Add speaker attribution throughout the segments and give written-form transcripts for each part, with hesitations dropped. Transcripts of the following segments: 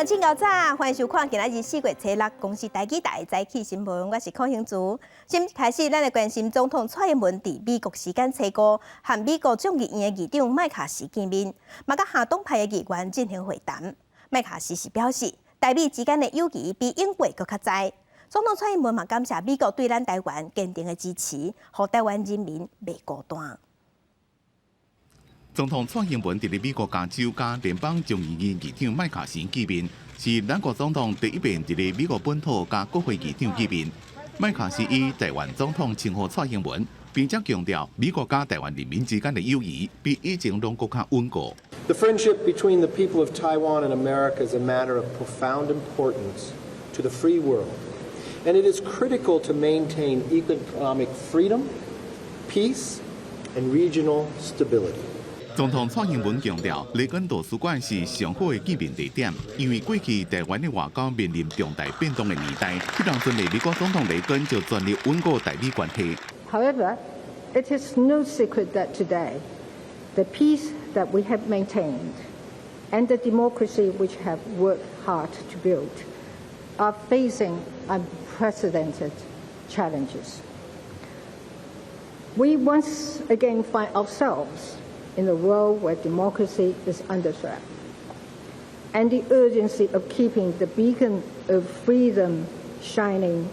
Speaker 1: 相亲到早，欢迎收看今仔日4月6日公视台记大早起新闻，我是邝兴竹。先开始，咱来关心总统蔡英文伫美国时间初5和美国众议院的议长麦卡锡见面，嘛甲下党派的议员进行会谈。麦卡锡是表示，台美之间的友谊比英国更较在。总统蔡英文嘛感谢美国对咱台湾坚定的支持，让台湾人民袂孤单。
Speaker 2: 总统蔡英文伫咧美国加州甲联邦众议院议长麦卡锡见面，是咱国总统第一遍伫咧美国本土甲国会议长见面。麦卡锡以台湾总统称呼蔡英文，并且强调美国甲台湾人民之间的友谊比以前拢更较稳固。
Speaker 3: The friendship between the people of Taiwan and America is a matter of profound importance to the free world, and it is critical to maintain economic freedom, peace, and regional stability.
Speaker 2: 总统蔡英文强调，雷根图书馆是上好的见面地点，因为过去台湾的外交面临重大变动的年代，迄当阵的美国总统雷根就全力稳固台美关系。
Speaker 4: However, it is no secret that today, the peace that we have maintained and the democracy which have worked hard to build are facing unprecedented challenges. We once again find ourselves in a world where democracy is under threat, and the urgency of keeping the beacon of freedom shining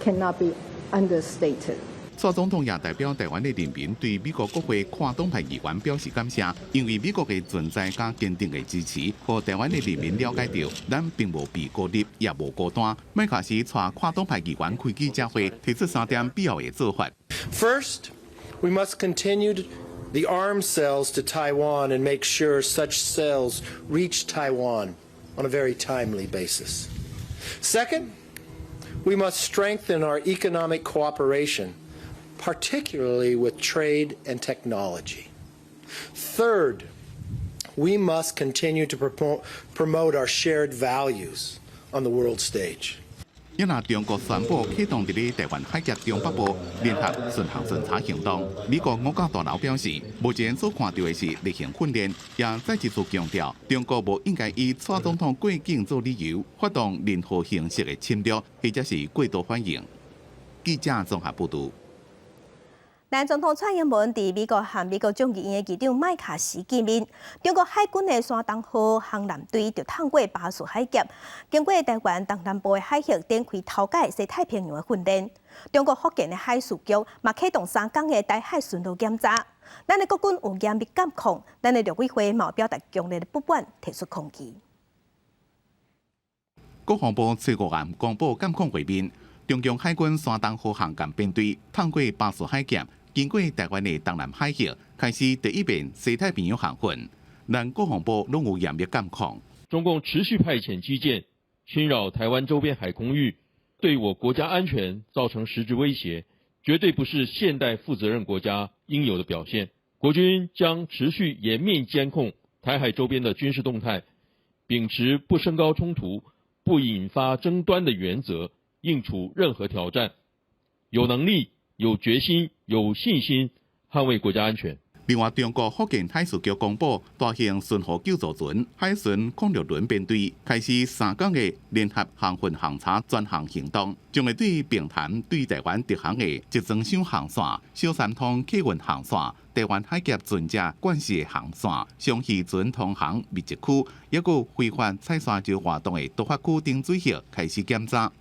Speaker 4: cannot be understated.
Speaker 2: 蔡总统也代表台湾的人民对美国国会跨党派议员表示感谢，因为美国的存在加坚定的支持，让台湾的人民了解到，咱并无被孤立，也无孤单。麦卡锡带跨党派议员开记者会，提出3点必要的做法。
Speaker 3: First, we must continue the arms sales to Taiwan and make sure such sales reach Taiwan on a very timely basis. Second, we must strengthen our economic cooperation, particularly with trade and technology. Third, we must continue to promote our shared values on the world stage.
Speaker 2: 因那中国宣布启动伫咧台湾海峡中北部联合巡航巡查行动，美国五角大楼表示，目前所看到的是例行训练，也再一次强调，中国无应该以蔡总统过境做理由，发动任何形式的侵略或者是过度反应。记者综合报道。
Speaker 1: 咱总统蔡英文伫美国和美国众议院的议长麦卡锡见面，中国海军的山东号航舰队就通过巴士海峡，经过台湾东南部的海峡展开头届西太平洋的训练。中国福建的海事局嘛启动3天的台海巡逻检查。咱的国军有严密监控，咱的陆委会嘛表达强烈的不满，提出抗议。
Speaker 2: 国防部初5暗公布监控画面，中共海军山东号航舰编队通过巴士海峡。经过台湾的东南海峡，开始第一遍西太平洋航训，咱国防部拢有严密监控。
Speaker 5: 中共持续派遣机舰侵扰台湾周边海空域，对我国家安全造成实质威胁，绝对不是现代负责任国家应有的表现。国军将持续严密监控台海周边的军事动态，秉持不升高冲突、不引发争端的原则，应处任何挑战，有能力、有决心、有信心捍卫国家安全。
Speaker 2: 另外，中国福建海事局公布，大型巡河救助船、海巡空六轮编队开始3天的联合航训航查专项行动，将会对平潭对台湾直航的集装箱航线、小三通客运航线、台湾海峡船只管辖航线、双鱼船通航密集区，也有非法采砂石活动的突发区等水域开始检查。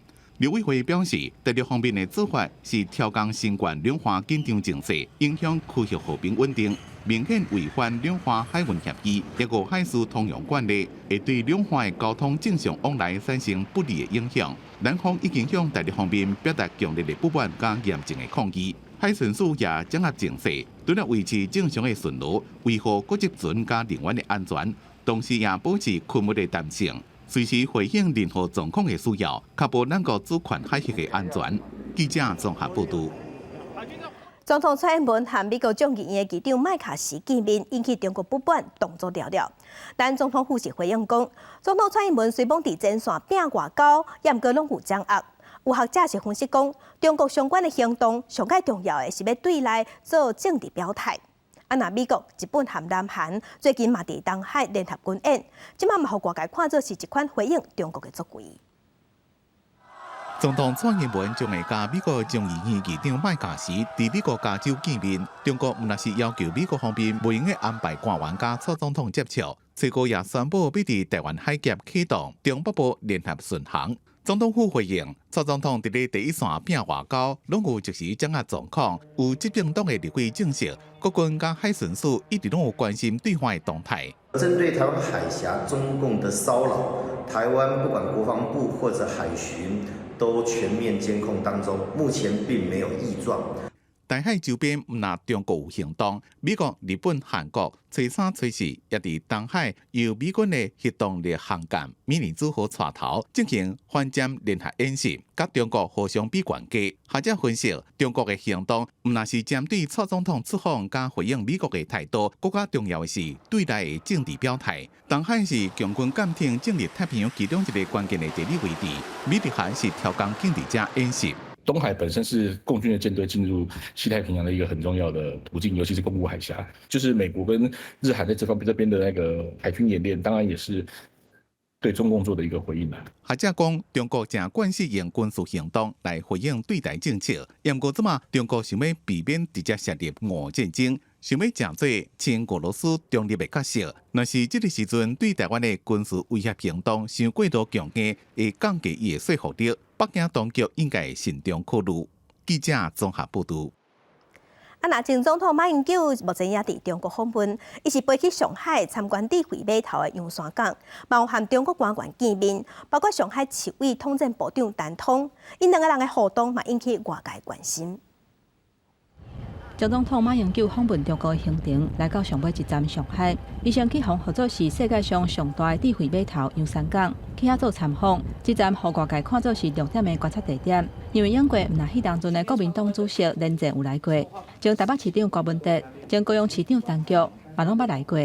Speaker 2: 陆委会表示，第六方面的做法是调降新冠两岸紧张情势，影响区域和平稳定，明显违反两岸海运协议，也有海事通用惯例，会对两岸的交通正常往来产生不利的影响。南方已经向第六方面表达强烈的不满加严正的抗议。海巡署也掌握情势，除了维持正常的巡逻，维护国际船加人员的安全，同时也保持区域的弹性。随时回应任何状况的需要，确保咱国主权海峡的安全。记者综合报道。
Speaker 1: 总统蔡英文和美国众议院议长麦卡锡见面，引起中国不满，动作了了。但总统府是回应讲，总统蔡英文虽讲伫前线拼外交，也毋过拢有掌握。有学者是分析讲，中国相关的行动上界重要的是要对内做政治表态。那美国、日本和南韩最近嘛伫东海联合军演，即嘛嘛互外界看作是一款回应中国的作为。
Speaker 2: 总统蔡英文将会甲美国众议院议长麦卡锡伫美国加州见面。中国毋但是要求美国方面无用的安排官员甲蔡总统接触，蔡哥也宣布要伫台湾海峡启动中北部联合巡航。总统府回应，蔡总统伫咧第一线拼外交，拢有及时掌握状况。有执政党的立委证实，国军甲海巡署一直拢有关心对方的动态。
Speaker 6: 针对台湾海峡中共的骚扰，台湾不管国防部或者海巡都全面监控当中，目前并没有异状。
Speaker 2: 台海周边毋但中国有行动，美国、日本、韩国吹三吹四，也伫东海由美军的核动力航舰米尼兹号带头进行反舰联合演习，甲中国互相比悬架。学者分析，中国的行动毋但是针对蔡总统出访加回应美国的态度，更加重要的是对内的政治表态。东海是强军舰艇进入太平洋其中一个关键的地理位置，美日韩是调降竞敌者演习。
Speaker 7: 东海本身是共军的舰队进入西太平洋的一个很重要的途径，尤其是宫古海峡，就是美国跟日韩在这边的那个海军演练，当然也是对中共做的一个回应啦。
Speaker 2: 学者讲，中国正惯势用军事行动来回应对台政策，不过即马中国想要避免直接涉入俄战争，想要真做亲俄罗斯中立的角色。若是这个时阵对台湾的军事威胁行动伤过度强硬，会降低伊的说服力。北京当局应该慎重考虑。记者综合报道。
Speaker 1: 那前总统马英九目前也伫中国访问，伊是飞去上海参观智慧码头的洋山港，嘛有和中国官员见面，包括上海市委统战部长陈通，因两个人的互动嘛引起外界关心。
Speaker 8: 前总统马英九访问中国的行程来到上尾一站上海，伊先去访合作是世界上上大的智慧码头洋山港，去遐做参访。这站互外界看作是重点的观察地点，因为英国毋但迄当阵的国民党主席连战有来过，前台北市长高文哲、前高雄市长陈菊嘛拢捌来过。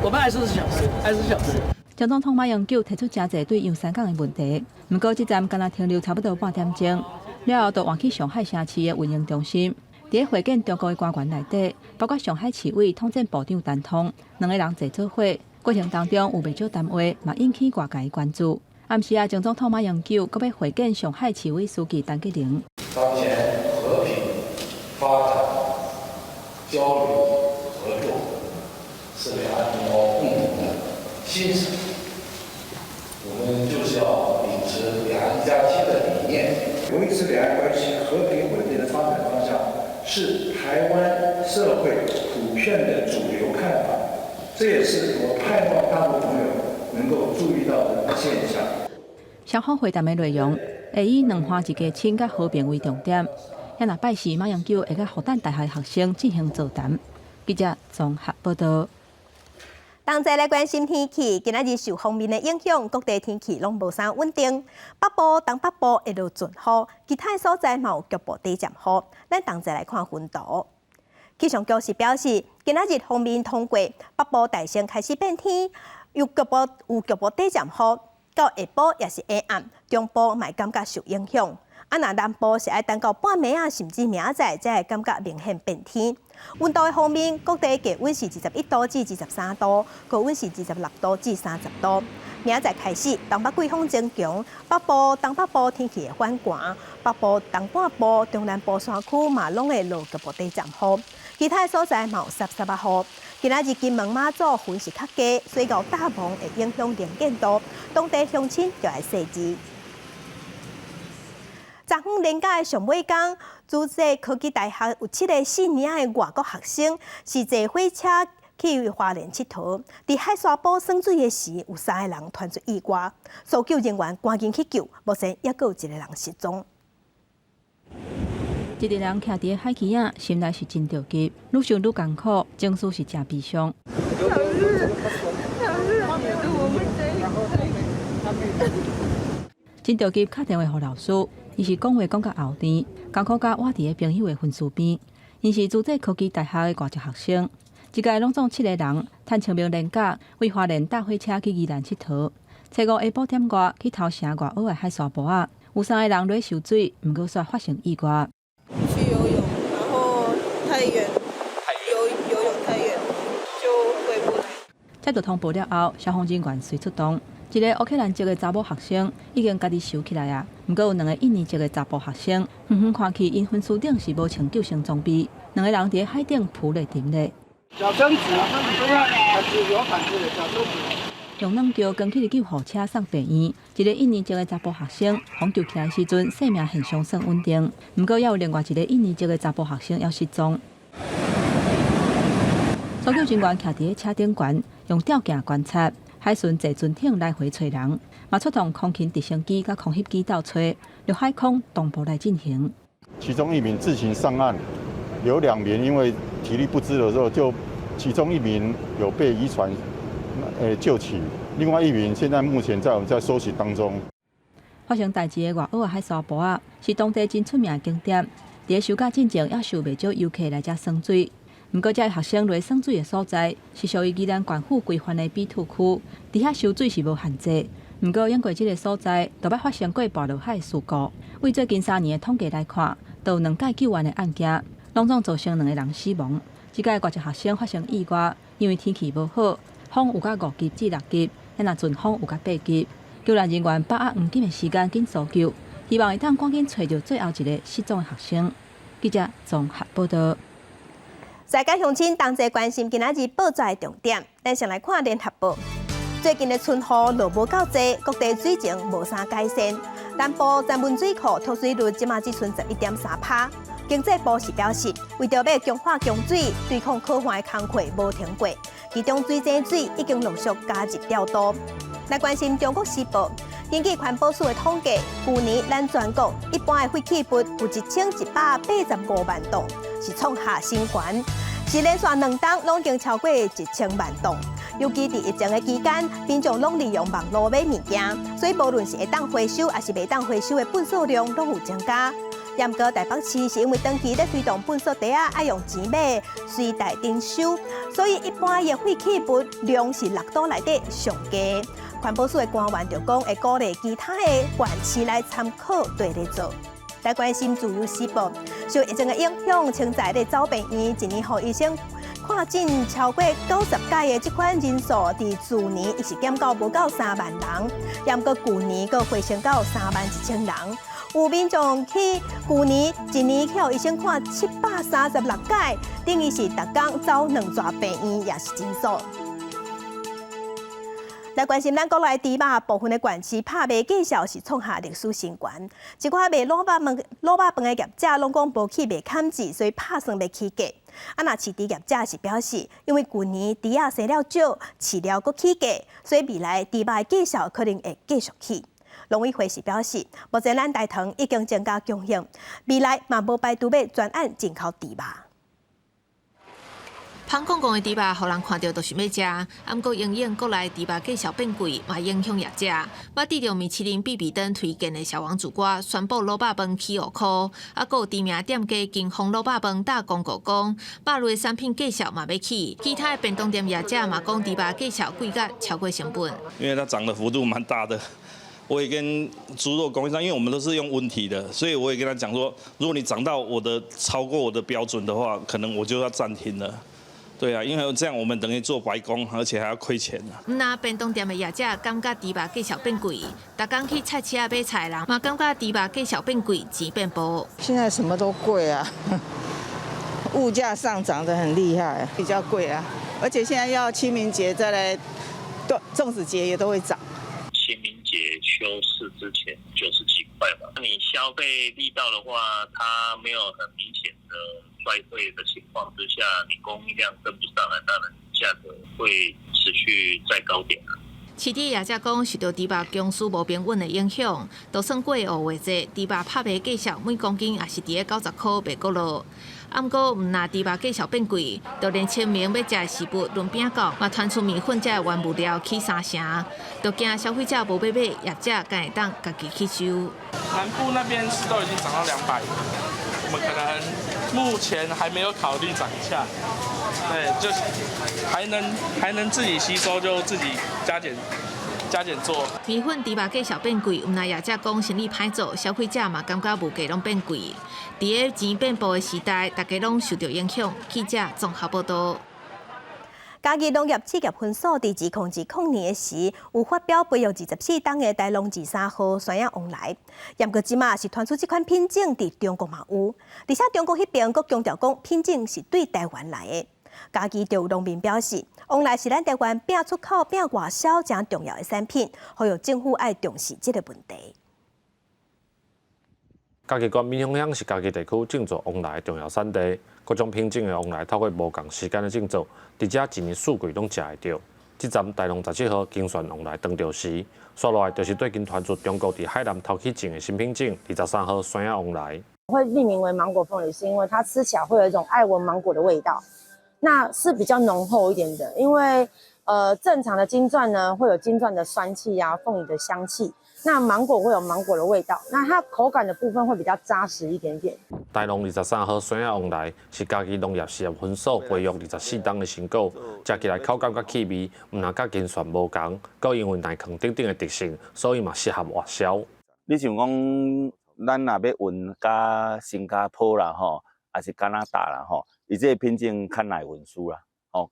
Speaker 9: 我们爱24小时，24小时。
Speaker 8: 前总统马英九提出真侪对洋山港的问题，不过这站敢若停留差不多半点钟，了后就换去上海城市的运营中心。伫会见中国的官员内底，包括上海市委统战部长陈通，两个人坐做伙。过程当中有袂少谈话，嘛引起外界的关注。暗时前总统马英九阁要会见上海市委书记陈吉宁。
Speaker 10: 当前和平、发展、交流、合作是两岸同胞共同的心声。我们就是要秉持两岸一家亲的理念，维持两岸关系和平稳定的发展方向。是台湾社会普遍的主流看法，这也是我盼望大陆朋友能够注意到的现象。
Speaker 8: 双方会谈的内容会以两岸一家亲甲和平为重点，也若拜示马英九会甲复旦大学学生进行座谈。记者综合报道。
Speaker 1: 同齐来关心天气，今仔日受锋面的影响，各地天气拢无啥稳定。北部、东北部会落阵雨，其他所在嘛有局部低暂雨。咱同齐来看分图。气象局是表示，今仔日锋面通过，北部大城开始变天，有局部低暂雨，到下晡也是下暗，中部嘛感觉受影响。若南部是爱等到半暝啊，甚至明仔载才会感觉明显变天。温度的方面，各地低温是21度至23度，高温是26度至30度。明仔载开始，东北季风增强，北部、东北部天气会反寒，北部、东半部、中南部山区嘛拢会落局部低暂雨，其他所在嘛有雨。今仔日金门马祖云是较低，水滘大风会影响能见度，当地乡亲就要细致。昨昏连假的上尾天，主席科技大学有7个4年的外国学生是坐火车去花莲佚佗，伫海沙堡耍水的时，有3个人传出意外，搜救人员赶紧去救，目前还阁有1个人失踪。
Speaker 8: 一个人徛伫海基仔，心内是真着急，愈想愈艰苦，情绪是真悲伤。真着急，打电话给老师，伊是讲话讲到后甜，艰苦甲我伫个朋友的分数边。因是主这科技大学的外籍学生，一届拢总7个人，趁清明连假，为花莲搭火车去宜兰佚佗。初五下晡点外去头城外澳的海沙堡啊，有3个人落受水，毋过煞发生意外。
Speaker 11: 去游泳，然后太远，游
Speaker 8: 接到通报了后，消防人员随出动。一个乌克兰籍的查某学生已经家己收起来啊，不过有2个印尼籍的查甫学生，远远看去因婚书顶是无穿救生装备，2个人伫海顶浮咧沉咧。
Speaker 9: 小绳子，还是有感觉的小绳子。
Speaker 8: 用冷桥跟去救护车送病院。一个印尼籍的查甫学生，被救起来时阵，生命现象算稳定，不过也有另外一个印尼籍的查甫学生要失踪。搜救人员徛伫车顶悬，用吊镜观察。海巡坐船艇来回找人，嘛出动空勤直升机甲空翕机到找，由海空同步来进行。
Speaker 11: 其中1名自行上岸，有2名因为体力不支的时候，就其中1名有被渔船救起，另外1名现在目前我们在搜寻当中。
Speaker 8: 发生代志的外澳海沙坡啊，是当地真出名的景点，伫休假进前也收袂少游客来遮耍水。不过，这学生落耍水的所在是属于宜兰县府规范的 B2 区，伫遐收水是无限制。不过，因过这个所在，都捌发生过跋落海的事故。为最近3年的统计来看，都有2起救援的案件，拢总造成2个人死亡。这届外籍学生发生意外，因为天气无好，风有甲5级至6级，也若阵风有甲8级。救援人员把握黄金的时间紧搜救，希望会当赶紧找到最后一个失踪的学生。记者综合报道。
Speaker 1: 世界乡亲同齐关心今仔日报纸的重点，咱先来看联合报。最近的春雨落无够济，各地水情无啥改善。南部曾文水库脱水率即马只剩11.3%。经济部是表示，为着要强化供水，对抗可患的工课无停过，其中水井水已经陆续加入调度。来关心中国时报，根据环保署的统计，去年咱全国一般的废弃物有1185万吨，是创下新高。是连续2冬拢已经超过1000万吨。尤其伫疫情的期间，民众拢利用网络买物件，所以无论是会当回收还是袂当回收的粪数量拢有增加。不过台北市是因为长期咧推动粪扫袋爱用钱买，随袋征收，所以一般的废弃物量是6都内底上低。环保署的官员就讲会鼓励其他的县市来参考对咧做。来关心自由时报，受疫情的影响，清在咧走病院一年后医生看诊超过90届的这款人数，伫去年亦是减到无够3万人，也毋过去年佫回升到31000人。有民众去去年一年去医生看736届，等于是逐工走2逝病院，也是真数。来关心咱国内猪肉部分的县市拍卖绩效是创下历史新高，一寡卖卤肉饭的业者拢讲无去卖砍子，所以拍算袂起价。若饲猪业者是表示，因为去年猪仔生了少，饲料佫起价，所以未来猪肉的绩效可能会继续起。农委会是表示，目前咱大塘已经增加供应，未来嘛无排除要专案进口猪肉。
Speaker 12: 香港的猪肉，互人看到都想要食，啊，不过因应国内猪肉价小变贵，嘛影响业者。捌得到米其林必比登推荐的小王主瓜宣布卤肉饭起5块，啊，还有知名店家金丰卤肉饭打广告讲，肉类产品价小嘛要起。其他的便当店业者嘛讲猪肉价小贵甲超过成本，
Speaker 13: 因为它涨的幅度蛮大的。我也跟猪肉供应商，因为我们都是用温体的，所以我也跟他讲说，如果你涨到超过我的标准的话，可能我就要暂停了。对啊，因为这样我们等于做白工，而且还要亏钱啊。
Speaker 12: 那便当店的业者感觉猪肉价小变贵，逐工去菜市仔买菜人嘛感觉猪肉价小变贵，钱变薄。
Speaker 14: 现在什么都贵啊，物价上涨得很厉害，比较贵啊。而且现在要清明节再来，粽子节也都会涨。
Speaker 15: 清明节休市之前90几块吧，你消费力道的话，它没有很明显的衰退的情况之下，你供应量跟不上来，当然价格会持续在高点啊。
Speaker 12: 市场业者讲，受到猪肉供需无平稳的影响，就算过5月节，猪肉拍卖价格每公斤也是伫个90块袂过落。啊，不过唔拿猪肉价小变贵，就连清明要食的食物润饼糕嘛传出米粉这原物料起3成，就惊消费者无买，业者敢会当家己去收。
Speaker 16: 南部那边是都已经涨到200，我们可能目前还没有考虑涨价，对，就还能自己吸收，就自己加减做。
Speaker 12: 米粉猪肉价小变贵，唔拿业者讲生意歹做，消费者嘛感觉物价拢变贵。伫个钱变薄的时代，大家拢受到影响。记者综合报道。
Speaker 1: 嘉义农业企业分署伫2020年时有发表培育24档的台农23号山野往来，不过即马是传出这款品种伫中国嘛有，而且中国迄边阁强调讲品种是对台湾来的。嘉义就有农民表示，往来是咱台湾饼出口、饼外销真重要的产品，呼吁政府爱重视这个问题。
Speaker 17: 嘉义县闽乡乡是嘉义地区种植往来的重要产地，各种品种的往来透过无同时间的种植，伫遮一年四季拢食会到。这站台农17号经选往来登钓时，刷落来就是最近传出中国伫海南偷去种的新品种23号山野往来。
Speaker 18: 会命名为芒果凤梨，是因为它吃起来会有一种爱文芒果的味道，那是比较浓厚一点的。因为正常的金钻呢会有金钻的酸气啊，凤梨的香气。那芒果会有芒果的味道，那它口感的部分会比较扎实一点点。
Speaker 17: 台农23号山野往来是嘉义农业事业分署培育24档的成果，食起来口感甲气味，毋但甲金旋无同，佮因为耐抗等等的特性，所以嘛适合外销。
Speaker 19: 你像讲，咱若要运甲新加坡啦吼，还是加拿大啦吼，伊这个品种较耐运输啦，吼，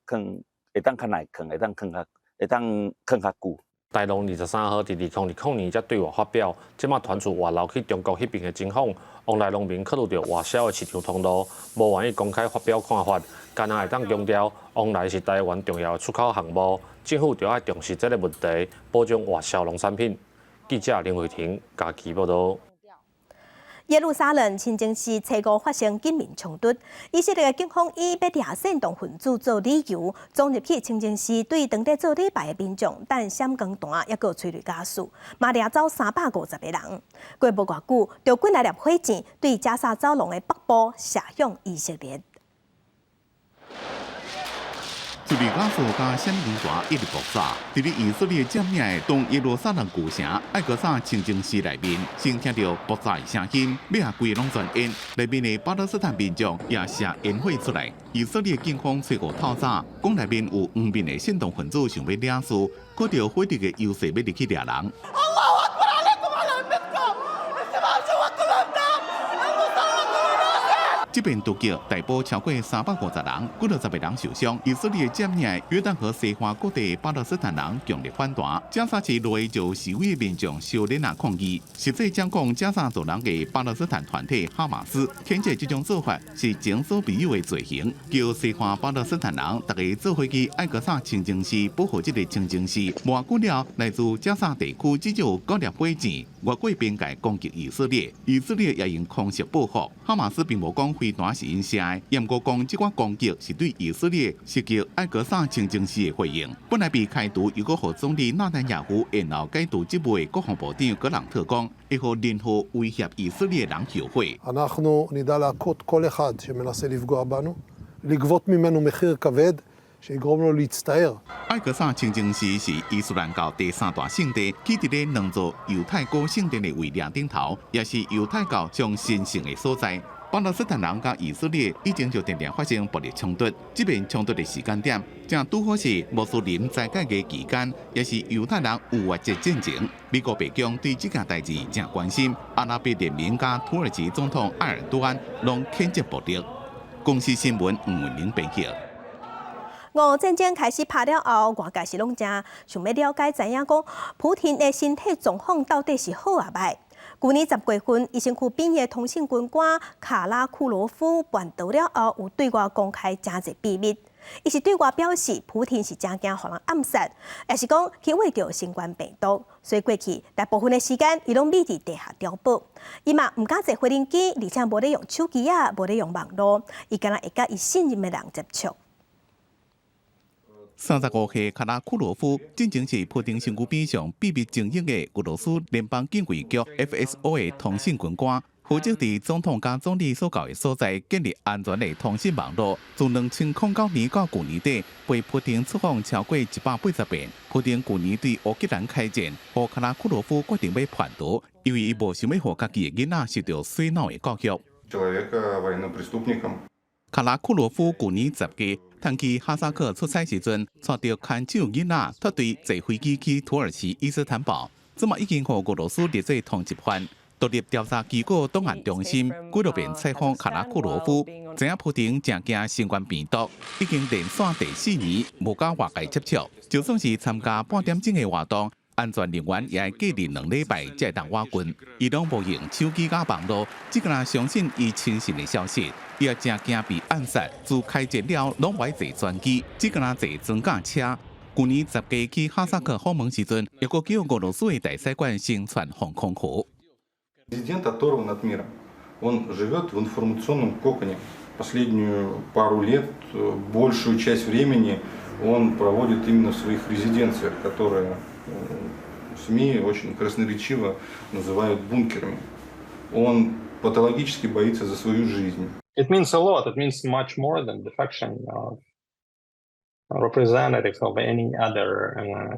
Speaker 19: 会当较耐扛，会当扛较久。
Speaker 17: 台农23号伫2020年才对外发表，即马传出外流去中国迄边的情况，往来农民考虑到外销的市场通路，无愿意公开发表看法，干那会当强调往来是台湾重要的出口项目，政府就要重视这个问题，保障外销农产品。记者林慧婷嘉义报道。
Speaker 1: 耶路撒冷清真寺初五发生警民冲突，以色列的警方以要抓煽动分子做理由，闯入去清真寺对当地做礼拜的民众，但闪光弹也有催泪加速，嘛掠走350个人。过无偌久，就滚来粒火箭对加沙走廊的北部射向以色列。
Speaker 2: 叙利亚所加闪光弹一直爆炸，伫咧以色列占领的东耶路撒冷古城艾格萨清真寺内面，先听到爆炸的声音，尾下规拢转烟，内面的巴勒斯坦民众也射烟火出来。以色列警方随后透早，讲内面有黄面的煽动分子想要领事，靠着火力的优势要入去掠人。这边突击逮捕超过350人，几60个人受伤。以色列占领的约旦河西岸各地巴勒斯坦人强烈反弹，加沙市内就示威民众小连啊抗议。实际掌控加沙走廊的巴勒斯坦团体哈马斯谴责这种做法是前所未有的罪行，叫西岸巴勒斯坦人大家做伙去艾格萨清真寺保护这个清真寺。偌久了，来自加沙地区至少有9粒火箭越过边界攻击以色列，以色列也用空袭报复。哈马斯并无讲飞弹是因射的，也毋过讲这款攻击是对以色列袭击艾格萨清真寺的回应。本来被开除又搁互总理纳坦雅胡延后解除职务的国防部长格朗特讲，会互任何威胁以色列人后悔。
Speaker 20: אנחנו נדע להכות כל אחד שמנסה לפגוע בנו, לגבות ממנו מחיר כבד. שיגרום לו להצטער。
Speaker 2: 艾格萨清真寺是伊斯兰教第3大圣地，起伫咧2座犹太古圣殿的位梁顶头，也是犹太教上神圣的所在。巴勒斯坦人甲以色列已经就常常发生暴力冲突，这边冲突的时间点，正拄好是穆斯林斋戒月期间，也是犹太人逾越节进程。美国白宫对这件代志正关心，阿拉伯联盟甲土耳其总统埃尔多安拢谴责暴力。公司新闻吴文玲编辑。
Speaker 1: 战争开始拍了后，外界是拢正想要了解知影讲，普丁的身体状况到底是好啊歹？去年10月份，伊身躯边的通信军官卡拉库罗夫叛逃了后，有对外公开真侪秘密。伊是对外表示，普丁是真惊互人暗杀，也是讲去为着新冠病毒，所以过去大部分的时间，伊拢秘伫地下碉堡。伊嘛毋敢坐飞行机，而且无咧用手机啊，无咧用网络，伊敢若会甲伊信任的人接触。
Speaker 2: 35岁卡拉库罗夫真正是普丁身躯边上秘密经营的俄罗斯联邦警卫局 FSO 的通信军官，负责伫总统甲总理所到的所在建立安全的通信网络。自2009年到去年底，被普丁出访超过180遍。普丁去年对乌克兰开战，互卡拉库罗夫决定要叛逃，因为伊无想要互家己的囡仔受到洗脑的教育。卡拉库罗夫去年10月，趁去哈萨克出差时阵，带着看守囡仔脱队坐飞机去土耳其伊斯坦堡，这嘛已经互俄罗斯列做通缉犯。独立调查机构档案中心纪录片采访卡拉库罗夫，知影普丁正惊新冠病毒，已经连续第4年无甲外界接触，就算是参加半点钟的活动，安全人员也要隔离2礼拜才会当外群。伊拢无用手机甲网络，只个人相信伊亲信的消息。伊也真惊被暗杀，自开战了拢袂坐专机，只个人坐装甲车。去年10月去哈萨克访问时阵，又搁叫俄罗斯的大使馆乘船防空河。
Speaker 21: Президент оторван от мира. Он живет в информационном коконе. Последнюю пару лет, большую часть времени он проводит именно в своих резиденциях, которые СМИ очень красноречиво называют бункерами. Он патологически боится за свою жизнь.
Speaker 22: It means a lot. It means much more than defection of representatives of any other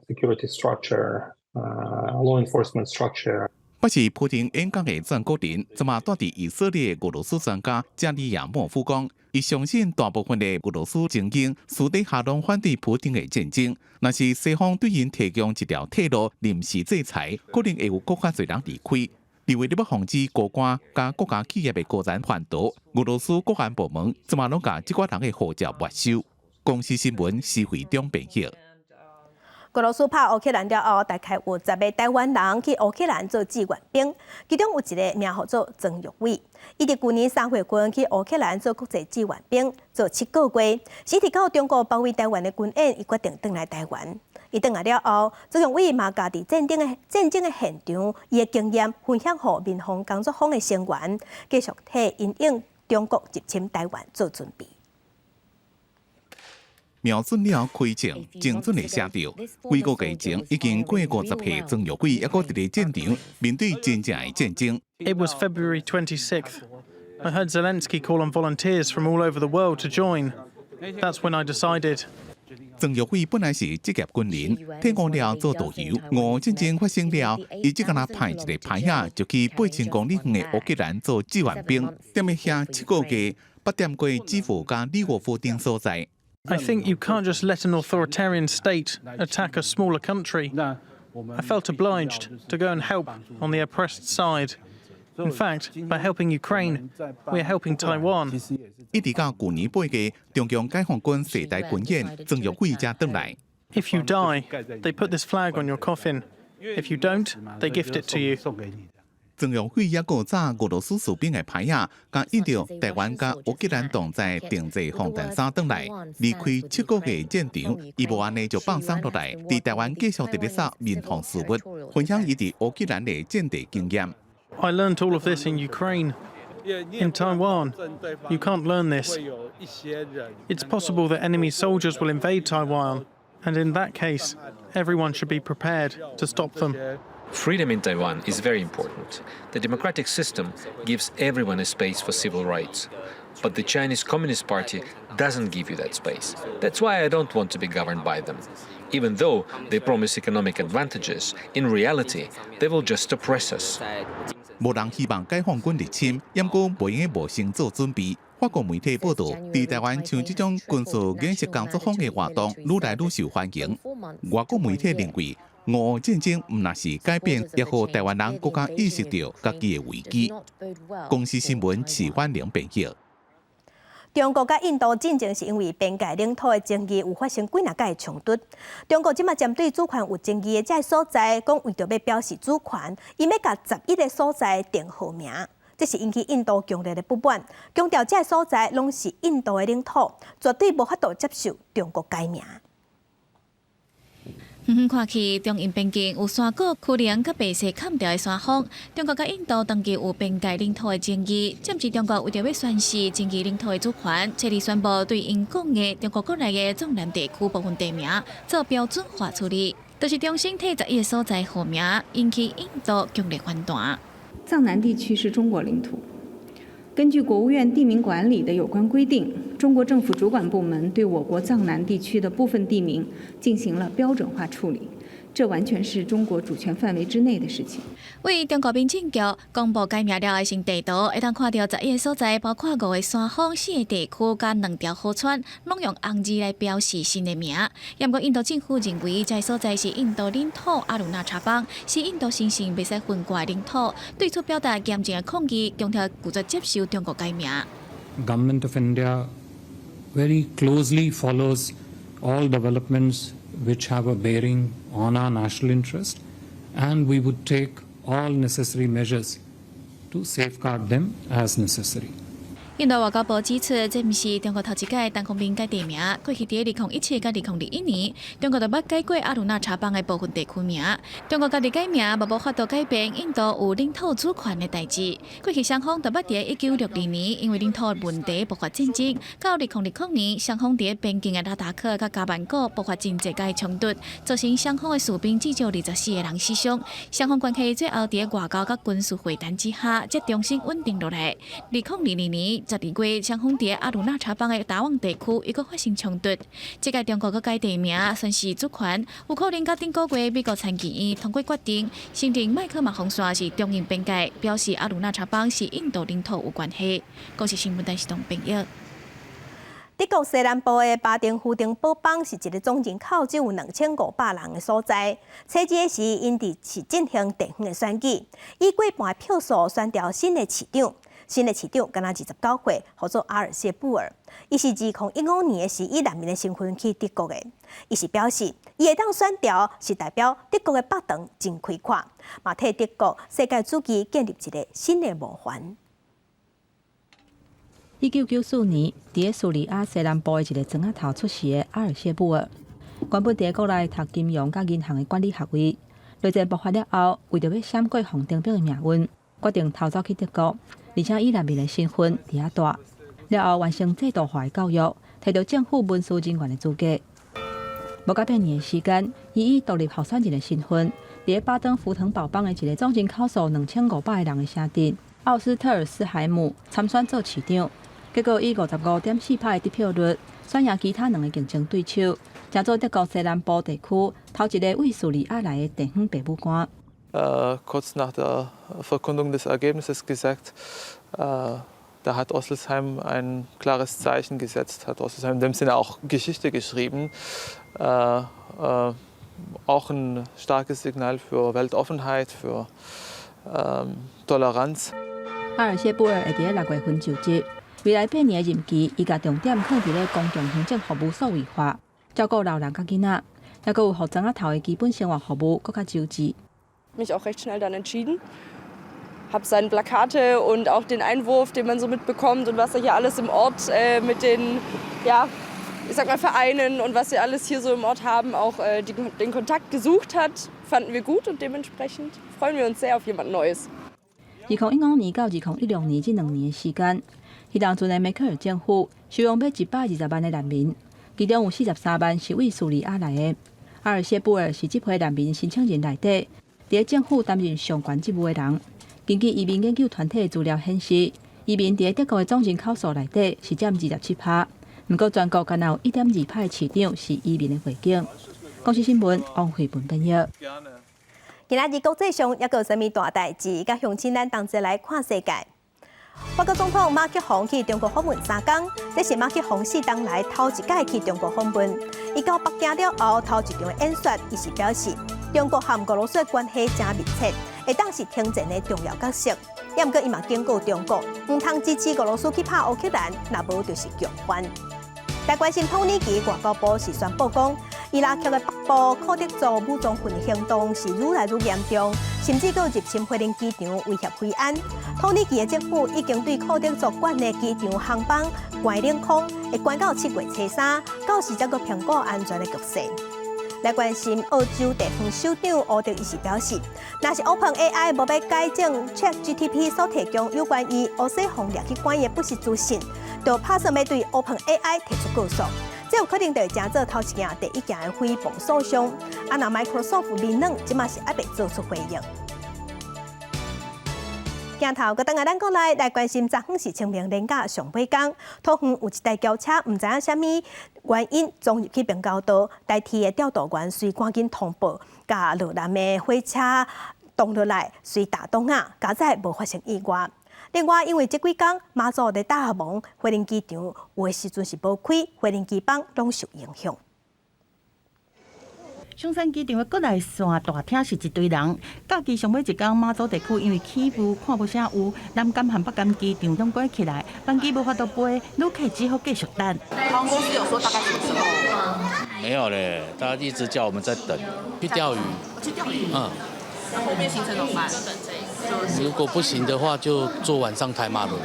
Speaker 22: security structure, law enforcement structure.
Speaker 2: 不是普丁演讲的全国人，这么住伫以色列俄罗斯专家加里亚莫夫讲，伊相信大部分的俄罗斯精英私底下拢反对普丁的战争。若是西方对因提供一条退路，临时制裁，可能会有更加侪人离开。而为了要防止高官甲国家企业的个人贩毒，俄罗斯国安部门这么拢甲这寡人的护照没收。公司新闻施惠中编译。
Speaker 1: 俄罗斯拍乌克兰了后，大概有10个台湾人去乌克兰做志愿兵，其中有一个名号做曾玉伟。伊伫去年3月份去乌克兰做国际志愿兵，做7个月。时直到中国包围台湾的军演，伊决定回来台湾。伊回来了后，曾玉伟嘛家伫战争的现场，伊的经验分享予民防工作坊的成员，继续替因应中国入侵台湾做准备。
Speaker 2: 瞄准了开枪，精准的写着。几个月前已经过50岁，曾玉伟还搁伫咧战场面对真正的战争。
Speaker 23: It was February 26th. I heard Zelensky call on volunteers from all over the world to join. That's when I decided.
Speaker 2: 曾玉伟本来是职业军人，退伍了做导游。战争发生了，伊只敢若派一个牌仔，就去8000公里远的乌克兰做志愿兵，踮咧遐7个月，捌踮过基辅甲利沃夫等所在。
Speaker 23: I think you can't just let an authoritarian state attack a smaller country. I felt obliged to go and help on the oppressed side. In fact, by helping Ukraine, we are helping Taiwan.
Speaker 2: 一直到去年8月，中共解放军世代军演，曾玉伟才回来。
Speaker 23: If you die, they put this flag on your coffin. If you don't, they gift it to you.
Speaker 2: 曾玉伟也搁早俄罗斯士兵的牌仔，甲印着台湾甲乌克兰同在定制防弹衫回来，离开7个月战场，伊无安尼就放松落来，伫台湾继续伫咧扫民防事务，分享伊伫乌克兰的战地经验。
Speaker 23: I learned all of this in Ukraine. In Taiwan, you can't learn this. It's possible that enemy soldiers will invade Taiwan, and in that case, everyone should be prepared to stop them.
Speaker 24: Freedom in Taiwan is very important. The democratic system gives everyone a space for civil rights. But the Chinese Communist Party doesn't give you that space. That's why I don't want to be governed by them. Even though they promise economic advantages, in reality, they will just oppress us.
Speaker 2: 无人希望解放军入侵，因过无用的无心做准备。法国媒体报道，伫台湾像这种军事演习工作坊的活动，愈来愈受欢迎。外国媒体认为，俄乌战争唔那是改变，也互台湾人更加意识到家己的危机。公司新闻齐欢玲编译。
Speaker 1: 中国甲印度进前是因为边界领土的争议有发生几若届冲突。中国即马针对主权有争议的这所在，讲为着要表示主权，伊要甲11个所在定号名，这是引起印度强烈的不满，强调这所在拢是印度的领土，绝对无法度接受中国改名。
Speaker 12: 远远看去，中印边境有山谷、丘陵甲白色砍掉的山峰。中国甲印度长期有边界领土的争议，暂时中国为着要宣示争议领土的主权，彻底宣布对因讲的中国国内的纵南地区部分地名做标准化处理，就是重新替11个所在号名，引起印度强烈反弹。
Speaker 25: 藏南地区是中国领土。根据国务院地名管理的有关规定，中国政府主管部门对我国藏南地区的部分地名进行了标准化处理，这完全是中国主权范围之内的事情。
Speaker 12: 为中国民政局公布改名了的新地图，会当看到11个所在，包括5个山峰、4个地区加2条河川，拢用红字来表示新的名。不过，印度政府认为这所在是印度领土阿鲁纳查邦，是印度神圣袂使分割的领土，对此表达严正的抗议，强调拒绝接受中国改名。
Speaker 3: Government of India very closely follows all developments which have a bearing on our national interest, and we would take all necessary measures to safeguard them as necessary.
Speaker 12: 印度外交部指出，这不是中国头一届单方面改地名。过去在2017甲2021年，中国就捌改过阿鲁纳查邦的部分地区名。中国家己改名，嘛无法度改变印度有领土主权的代志。过去双方就捌在1962年因为领土问题爆发战争，到2009年，双方在边境的拉达克甲加曼谷爆发真济届冲突，造成双方的士兵至少24个人死伤。双方关系最后在外交甲军事会谈之下，才重新稳定落来。2022年12月，双方在阿鲁纳查邦的达旺地区又搁发生冲突。这届中国搁改地名，宣示主权，有可能甲顶个月美国参议院通过决定，承认麦克马洪线是中印边界，表示阿鲁纳查邦是印度领土有关系。国际新闻台是同朋友。
Speaker 1: 德国西南部的巴登符登堡邦是一个总人口只有2500人的所在。初一时，因是进行地方的选举，以过半票数选调新的市长。新的市长刚刚29岁，叫做阿尔谢布尔。伊是2015年时以难民的身份去德国的。伊是表示，伊会当选调是代表德国的北长真开阔，嘛替德国世界主义建立一个新的模范。
Speaker 8: 1994年，伫叙利亚西南部的一个庄仔头出世的阿尔谢布尔，原本伫国内读金融甲银行的管理学位，内战爆发了后，为着要闪过红顶兵的命运，决定逃走去德国。而且以难民的身份伫遐住，了后完成制度化的教育，摕到政府文书人员的资格。无到半年的时间，伊以独立候选人的身份，伫巴登符腾堡邦的一个总人口数2500个人的城镇奥斯特尔斯海姆参选做市长，结果以55.4%的得票率，选赢其他2个竞争对手，成做德国西南部地区头一个为叙利亚来的地方爸母官。
Speaker 4: Kurz nach der Verkündung des Ergebnisses gesagt, da hat Osselsheim ein klares Zeichen gesetzt, hat Osselsheim in dem Sinne auch Geschichte geschrieben, auch ein starkes Signal für Weltoffenheit, für Toleranz.
Speaker 8: 阿尔谢布尔会伫6月份就职，未来8年的任期，伊甲重点放伫咧公共行政服务数位化，照顾老人甲囡仔，也阁有互庄仔头的基本生活服务搁较周至。
Speaker 5: Mich auch recht schnell dann entschieden. Habe seine Plakate und auch den Einwurf, den man so mitbekommt und was er hier alles im Ort mit den, ja, ich sag mal Vereinen und was sie alles hier so im Ort haben, auch den Kontakt gesucht hat, fanden wir gut und dementsprechend freuen wir uns sehr auf jemand Neues.
Speaker 8: 2015年到2016年这2年的时间，迄当阵的梅克尔政府收容约120万的难民，其中有43万是为叙利亚来的。阿尔谢布尔是这批难民申请人内底。伫政府担任上悬职务的人，根据移民研究团体的资料显示，移民伫德国的总人口数内底是占27%。不过全国敢有1.2%的市长是移民的背景。公司新闻王慧文编译。
Speaker 1: 今仔日国际上还有啥物大代志？甲乡亲咱同齐来看世界。法国总统马克宏去中国访问3天，这是马克宏4年来头一届去中国访问。伊到北京了后，头一场的演说，伊是表示。中国和俄罗斯的关系真密切，会当是停战的重要角色。也毋过，伊嘛警告中国，唔通支持俄罗斯去拍乌克兰，若无就是强翻。来关心土耳其外交部是宣布讲，伊拉克的北部库德族武装分行动是愈来愈严重，甚至到入侵菲林机场，威胁飞安。土耳其的政府已经对库德族管的机场航班关领空，会关到7月初3，到时才阁评估安全的局势。来关心澳洲地方首长奥德伊是表示，若是 OpenAI 无要改正 ChatGPT 所提供有关于俄西方掠去关的不实资讯，就拍算要对 OpenAI 提出告诉。这有可能就会成做头一件、第一件的诽谤诉讼。啊，那 Microsoft 面软即嘛是还未做出回应。镜头，个等下咱过来关心，昨昏是清明连假上尾天，桃园有一台轿车，唔知影啥物原因撞入去并交道，代替的调度员随赶紧通报，甲落南的火车动落来，随打东啊，加载无发生意外。另外，因为这几天马祖的大忙，花莲机场有的时阵是无开，花莲机房拢受影响。
Speaker 6: 松山机场的国内线大厅是一堆人。假期上尾一天，马祖地区因为起雾，看不啥有，南港和北港机场拢关起来，班机无法度飞，旅客只好继续等。
Speaker 7: 航空公司有说大概什么时候？
Speaker 9: 没有嘞，大家一直叫我们在等，去钓鱼。
Speaker 7: 去钓鱼。那后面行程怎么办？
Speaker 9: 如果不行的话，就坐晚上台马轮。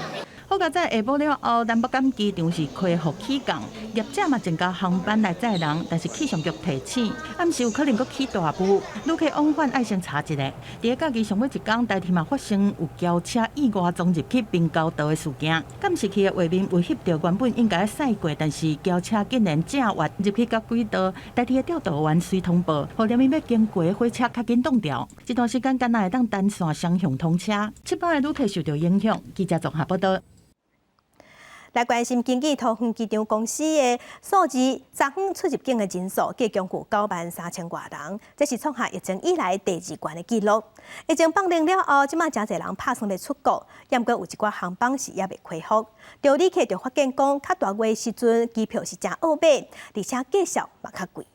Speaker 6: 好佳在下晡了后，南北港机场是开放起降，业者嘛增加航班来载人，但是气象局提醒，暗时有可能阁起大雾，旅客往返爱先查一下。伫个假期上尾一天，台铁嘛发生有轿车意外撞入去并交道的事件，监视器的画面威胁到原本应该驶过，但是轿车竟然正越入去到轨道，台铁的调度员随通报，互连面要经过的火车较紧冻掉，这段时间敢若会当单线双向通车，700个旅客受到影响。记者综合报道。
Speaker 1: 来关心经济桃园机场公司的数字，昨昏出入境的人数计共有93000多人，这是创下疫情以来第2高的纪录。疫情放零了后，即马真侪人打算要出国，也毋过有一寡航班是也未开放。着旅客就发现讲，较大月时阵机票是真好买，而且价格嘛较贵。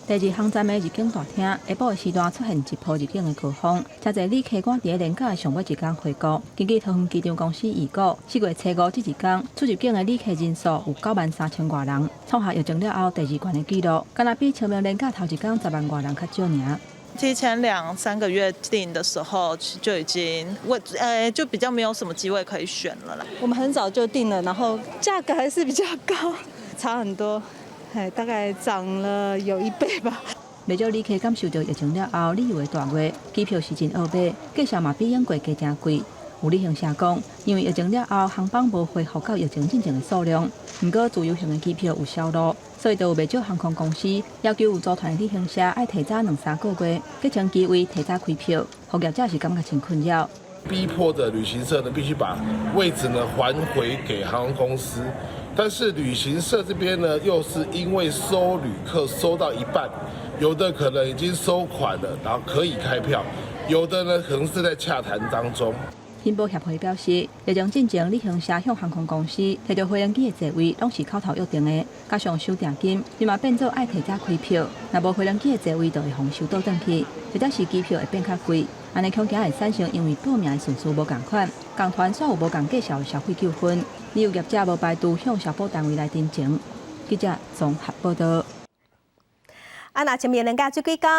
Speaker 8: 第2航站的入境大厅，下晡的时段出现一波入境的高峰，真侪旅客赶伫连假的上尾一天回国。根据桃园机场公司预估，4月初5这一天出入境的旅客人数有93000多人，创下疫情了后第2高的纪录，敢若比清明连假头一天10万多人较少尔。
Speaker 10: 提前2-3个月订的时候就已经就比较没有什么机会可以选了啦。
Speaker 11: 我们很早就订了，然后价格还是比较高，差很多。大概涨了有1倍吧。
Speaker 8: 不少旅客感受到疫情了后旅游的大月，机票是真好买，价格嘛比英国加真贵。有旅行社讲，因为疫情了后航班无恢复到疫情之前的数量，不过自由行的机票有销路，所以就有不少航空公司要求有组团的旅行社爱提早2-3个月，计程机位提早开票，服业者是感觉真困扰。
Speaker 26: 逼迫着旅行社呢必须把位置呢还回给航空公司。但是旅行社这边呢，又是因为收旅客收到一半，有的可能已经收款了，然后可以开票，有的呢可能是在洽谈当中。
Speaker 8: 信保协会表示，疫情进前，旅行社向航空公司提到飞行机的座位拢是口头约定的，加上收定金，伊嘛变做爱提早开票，若无飞行机的座位就会互收倒转去，或者是机票会变较贵。安尼恐惊会产生因为报名的顺序无同款，共团煞有无共计算的消费纠纷，旅游业者无排除向消保单位来申请。记者综合报道。
Speaker 1: 那清明连假这几天，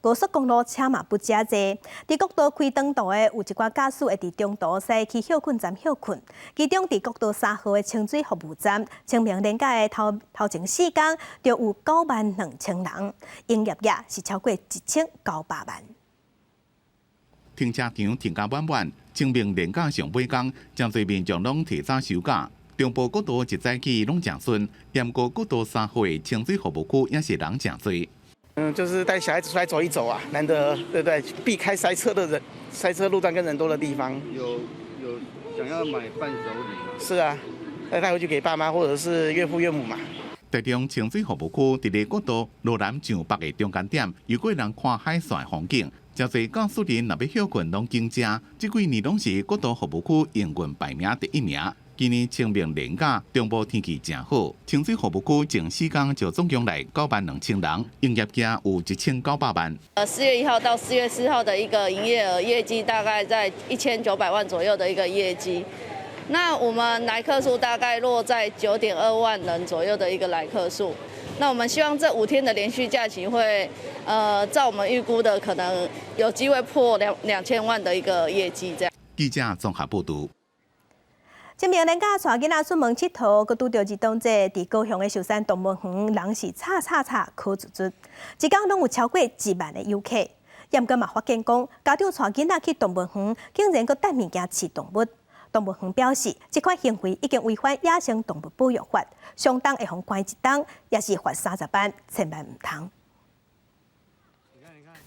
Speaker 1: 高速公路车嘛不遮济，伫国道开长途的有一寡驾驶会伫中途驶去休困站休困，其中伫国道3号的清水服务站，清明连假的头前4天就有92000人，营业额是超过1900万。
Speaker 2: 停车场停甲满满，清明连假上尾天，真侪民众拢提早收假。中部国道一早起拢真顺，不过国道3号的清水服务区也是人真多。
Speaker 27: 就是带小孩子出来走一走啊，难得对不对？避开塞车的人、塞车路段跟人多的地方。
Speaker 28: 有想要买伴手礼吗？
Speaker 27: 是啊，带回去给爸妈或者是岳父岳母嘛。
Speaker 2: 台中清水服务区伫咧国道路南上北的中间点，有过人看海线的风景。真侪驾驶人若要休困拢惊正，这几年拢是国道服务区营运排名第1名。今年清明连假，中部天气真好，清水服务区前4天就总共来92000人，营业额有1900万。
Speaker 29: 4月1号到4月4号的一个营业额业绩大概在1900万左右的一个业绩。那我们来客数大概落在9.2万人左右的一个来客数。那我们希望这5天的连续假期会，照我们预估的，可能有机会破2000万的一个业绩这样。
Speaker 2: 记者综合报道。
Speaker 1: 清明连假带囡仔出门佚佗，佮拄到儿童节，伫高雄的寿山动物园，人是吵靠足足，一天拢有超过1万的游客。也毋过嘛发现讲，家长带囡仔去动物园，竟然佮带物件饲动物。动物园表示，这款行为已经违反野生动物保育法，相当会互关1档，也是罚30万，千万唔通。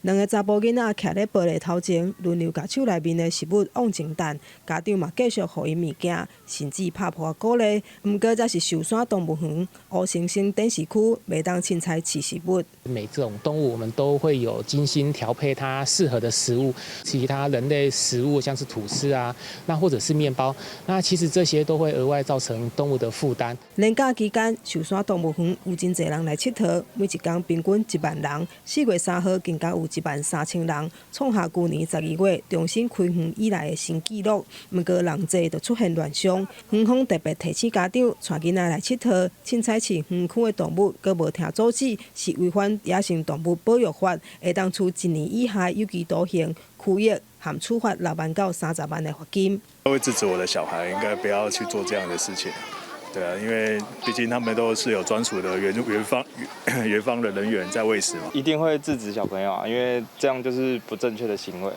Speaker 13: 两个查甫囡仔徛咧玻璃头前，轮流甲手内面的食物往前弹，家长嘛继续互因物件，甚至拍破鼓励。毋过，则是寿山动物园乌星星电视区袂当凊彩饲食物。
Speaker 14: 每种动物我们都会有精心调配它适合的食物，其他人类食物像是吐司啊，那或者是面包，那其实这些都会额外造成动物的负担。
Speaker 13: 连假期间，寿山动物园有真侪人来佚佗，每一天平均1万人。4月3号更加有13000人，创下去年12月重新开园以来的新纪录。毋过人济就出现乱象，园方特别提醒家长带囡仔来佚佗，凊彩饲园区的动物，佮无听阻止，是违反野生动物保育法，会当处1年以下有期徒刑、拘役含处罚6万到30万的罚金。
Speaker 15: 我会制止我的小孩，应该不要去做这样的事情。对啊，因为毕竟他们都是有专属的园方的人员在喂食嘛。
Speaker 16: 一定会制止小朋友啊，因为这样就是不正确的行为，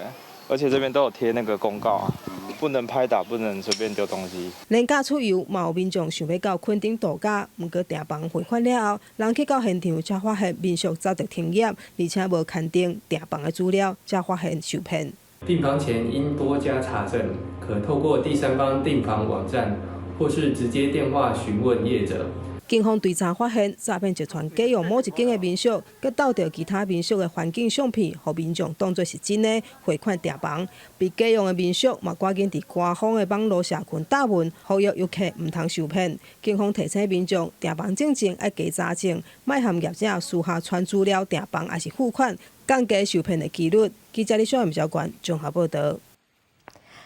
Speaker 16: 而且这边都有贴那个公告啊，不能拍打，不能随便丢东西。
Speaker 13: 连假出游，嘛有民众想要到垦丁度假，毋过订房汇款了后，人去到现场才发现民宿早就停业，而且无刊登订房的资料，才发现受骗。
Speaker 17: 订房前应多加查证，可透过第三方订房网站，或是直接电话询问业者。
Speaker 13: 警方调查发现，诈骗集团假用某一间的民宿，佮盗着其他民宿的环境相片，互民众当作是真的汇款订房。被假用的民宿嘛，赶紧伫官方的网络社群打文，呼吁游客毋通受骗。警方提醒民众，订房进前要加查证，莫和业者私下传资料订房，还是付款，降低受骗的几率。记者李小燕、赵冠综合报道。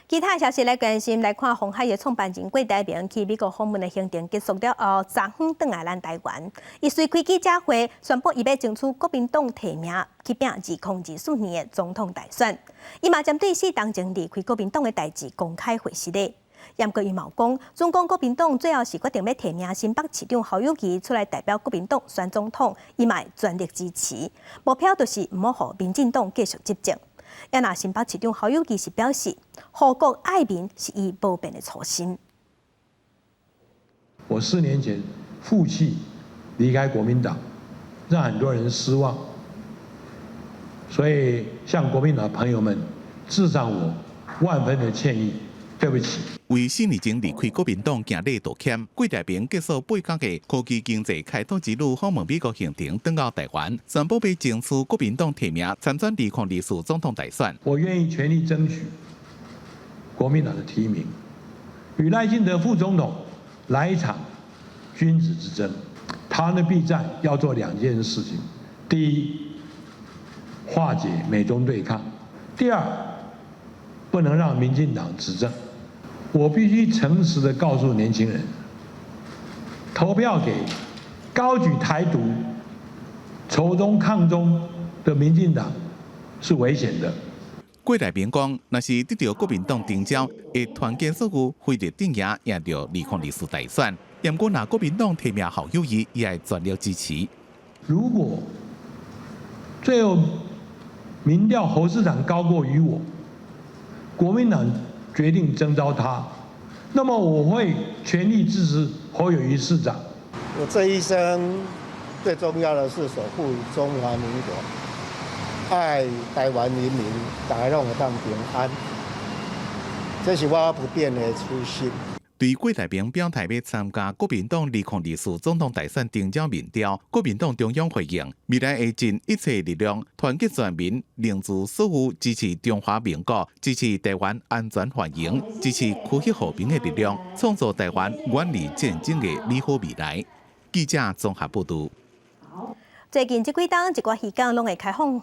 Speaker 1: 其他消息来关心，来看鸿海的创办人郭台铭去美国访问的行程结束了后，昨昏返来咱台湾。伊随开记者会，宣布伊要争取国民党提名去拼2024年的总统大选。伊嘛针对4当前离开国民党的代志公开回释咧。严格伊嘛讲，中共国民党最后是决定要提名新北市长侯友宜出来代表国民党选总统，伊嘛会全力支持。目标就是唔好让民进党继续执政。也那新北市长侯友宜是表示，护国爱民是伊不变的初心。
Speaker 18: 我4年前负气离开国民党，让很多人失望，所以向国民党朋友们致上我万分的歉意，对不起。
Speaker 2: 为4年前离开国民党行礼道歉，郭台铭结束8个月科技经济开拓之路访问美国行程，返到台湾，宣布要争取国民党提名参选2024总统大选。
Speaker 18: 我愿意全力争取国民党的提名，与赖清德副总统来一场君子之争。台湾的避战要做2件事情：第一，化解美中对抗；第二，不能让民进党执政。我必须诚实地告诉年轻人，投票给高举台独、仇中抗中的民进党是危险的。
Speaker 2: 郭台铭讲，若是得到国民党征召，会团结所有，非得顶赢赢到2024大选。不过，若国民党提名侯友宜，也会全力支持。
Speaker 18: 如果最后民调侯市长高过于我，国民党决定征召他，那么我会全力支持侯友宜市长。
Speaker 19: 我这一生最重要的是守护中华民国，爱台湾人民，大家让我当平安，这是我不变的初心。
Speaker 2: 对郭台铭表态要参加国民党2024总统大选征召民调，国民党中央回应，未来会尽一切力量团结全民，凝聚所有支持中华民国、支持台湾安全繁荣、支持区域和平的力量，创造台湾远离战争的美好未来。记者综合报道。
Speaker 1: 最近这几天，一寡渔港拢会开放予